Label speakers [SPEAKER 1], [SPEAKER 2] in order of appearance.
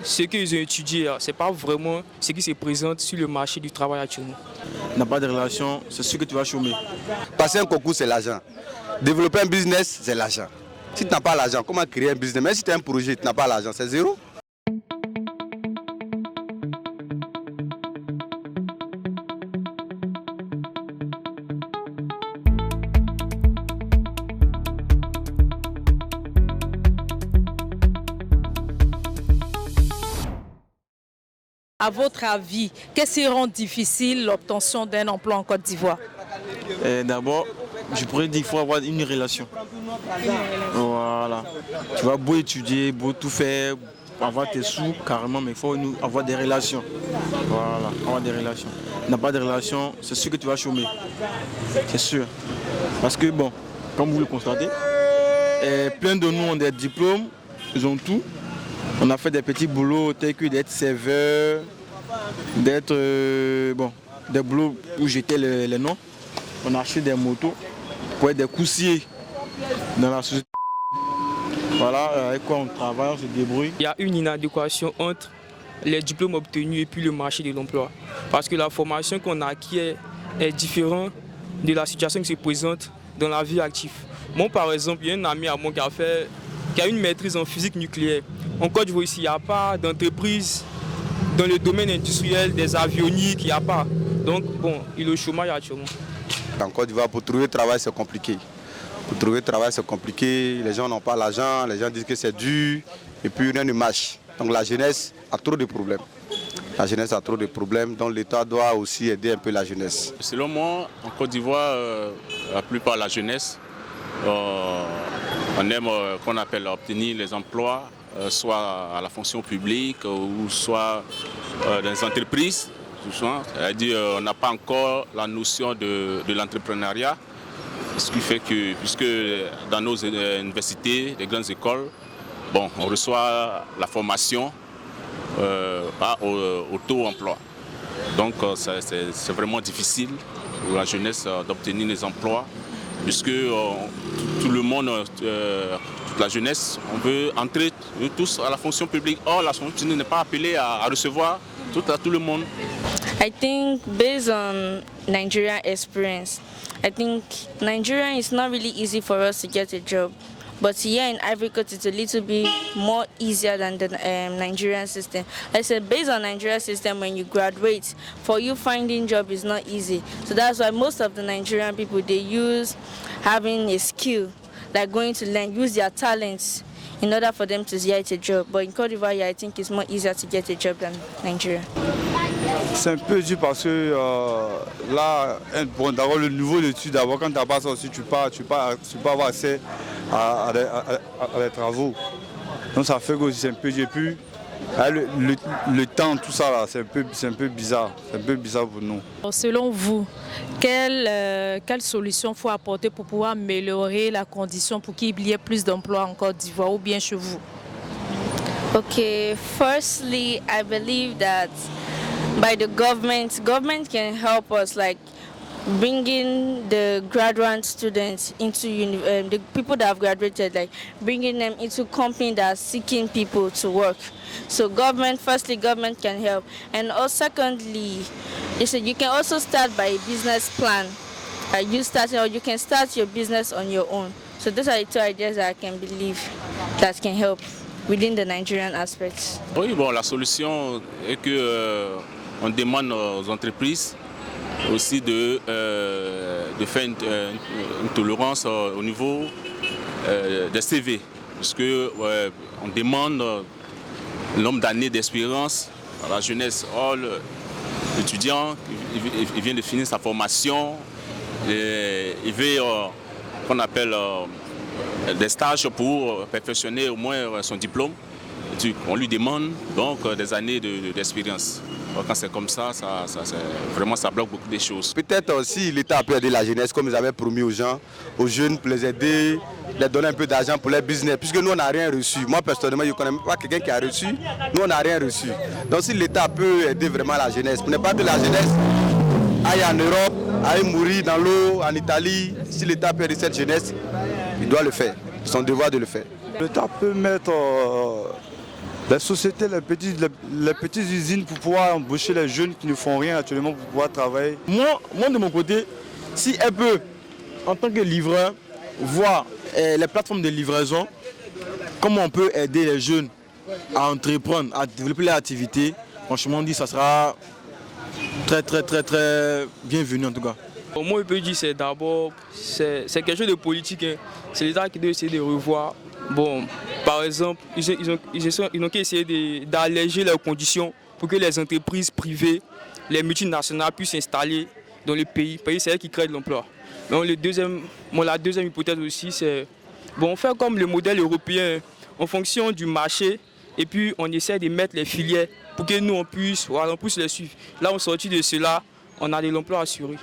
[SPEAKER 1] ce qu'ils ont étudié, ce n'est pas vraiment ce qui se présente sur le marché du travail actuellement.
[SPEAKER 2] Tu n'as pas de relation, c'est sûr que tu vas chômer.
[SPEAKER 3] Passer un concours, c'est l'argent. Développer un business, c'est l'argent. Si tu n'as pas l'argent, comment créer un business? Même si tu as un projet, tu n'as pas l'argent, c'est zéro.
[SPEAKER 4] À votre avis, qu'est-ce qui rend difficile l'obtention d'un emploi en Côte d'Ivoire?
[SPEAKER 2] D'abord, je pourrais dire qu'il faut avoir une relation. Voilà. Tu vas beau étudier, beau tout faire, avoir tes sous carrément, mais il faut avoir des relations. Voilà, avoir des relations. Tu n'as pas de relations, c'est sûr que tu vas chômer. C'est sûr. Parce que bon, comme vous le constatez, plein de nous ont des diplômes, ils ont tout. On a fait des petits boulots tels que d'être serveur, d'être des boulots où j'étais les noms. On a acheté des motos pour être des coussiers dans la société. Voilà, avec quoi on travaille, on se débrouille.
[SPEAKER 1] Il y a une inadéquation entre les diplômes obtenus et puis le marché de l'emploi. Parce que la formation qu'on acquiert est différente de la situation qui se présente dans la vie active. Moi, par exemple, il y a un ami à moi qui a une maîtrise en physique nucléaire. En Côte d'Ivoire, ici, il n'y a pas d'entreprise dans le domaine industriel, des avioniques, il n'y a pas. Donc, bon, il y a le chômage actuellement.
[SPEAKER 3] En Côte d'Ivoire, pour trouver travail, c'est compliqué. Pour trouver travail, c'est compliqué. Les gens n'ont pas l'argent, les gens disent que c'est dur, et puis rien ne marche. Donc la jeunesse a trop de problèmes. La jeunesse a trop de problèmes, donc l'État doit aussi aider un peu la jeunesse.
[SPEAKER 5] Selon moi, en Côte d'Ivoire, la plupart de la jeunesse, on aime qu'on appelle obtenir les emplois, soit à la fonction publique ou soit dans les entreprises. C'est-à-dire on n'a pas encore la notion de l'entrepreneuriat, ce qui fait que, puisque dans nos universités, les grandes écoles, bon, on reçoit la formation au taux emploi. Donc c'est vraiment difficile pour la jeunesse d'obtenir des emplois, puisque tout le monde, toute la jeunesse, on veut entrer tous à la fonction publique. Or, la fonction publique n'est pas appelée à recevoir tout le monde.
[SPEAKER 6] I think based on Nigerian experience, I think Nigeria is not really easy for us to get a job. But here in Ivory Coast, it's a little bit more easier than the Nigerian system. I said, based on Nigerian system, when you graduate, for you finding job is not easy. So that's why most of the Nigerian people, they use having a skill, like going to learn, use their talents in order for them to get a job. But in Côte d'Ivoire, I think it's more easier to get a job than Nigeria.
[SPEAKER 7] C'est un peu dur parce que là, bon, d'abord le niveau d'études, d'abord quand tu n'as pas ça aussi, tu peux avoir accès à des travaux. Donc ça fait que c'est un peu dur. Puis le temps, tout ça là, c'est un peu bizarre. C'est un peu bizarre pour nous.
[SPEAKER 4] Selon vous, quelle solution faut apporter pour pouvoir améliorer la condition pour qu'il y ait plus d'emplois en Côte d'Ivoire ou bien chez vous?
[SPEAKER 6] Okay, firstly, I believe that by the government can help us, like bringing the graduate students into the people that have graduated, like bringing them into companies that are seeking people to work. So government can help, and also secondly, you can also start by a business plan. You can start your business on your own. So those are the two ideas that I can believe that can help within the Nigerian aspects.
[SPEAKER 5] Oui, bon, la solution est que on demande aux entreprises aussi de faire une tolérance au niveau des CV, parce que on demande le nombre d'années d'expérience à la jeunesse. Or, l'étudiant, il vient de finir sa formation, il veut qu'on appelle des stages pour perfectionner au moins son diplôme. On lui demande donc des années d'expérience. Quand c'est comme ça, vraiment ça bloque beaucoup de choses.
[SPEAKER 3] Peut-être aussi l'État peut aider la jeunesse comme ils avaient promis aux gens, aux jeunes, pour les aider, leur donner un peu d'argent pour leur business. Puisque nous on n'a rien reçu. Moi personnellement, je ne connais pas quelqu'un qui a reçu. Nous on n'a rien reçu. Donc si l'État peut aider vraiment la jeunesse, pour ne pas que la jeunesse aille en Europe, aille mourir dans l'eau, en Italie, si l'État peut aider cette jeunesse, il doit le faire. C'est son devoir de le faire.
[SPEAKER 7] L'État peut mettre Les sociétés, les petites usines pour pouvoir embaucher les jeunes qui ne font rien actuellement pour pouvoir travailler.
[SPEAKER 2] Moi, de mon côté, si elle peut, en tant que livreur, voir les plateformes de livraison, comment on peut aider les jeunes à entreprendre, à développer leur activité, franchement, on dit que ça sera très bienvenu en tout cas.
[SPEAKER 1] Moi, je peux dire c'est d'abord, c'est quelque chose de politique. Hein. C'est l'État qui doit essayer de revoir. Bon, par exemple, ils ont qu'à essayer d'alléger leurs conditions pour que les entreprises privées, les multinationales puissent s'installer dans le pays. Parce que c'est elles qui créent de l'emploi. Donc, la deuxième hypothèse aussi, c'est bon, faire comme le modèle européen en fonction du marché et puis on essaie de mettre les filières pour que nous on puisse les suivre. Là, on sortit de cela, on a de l'emploi assuré.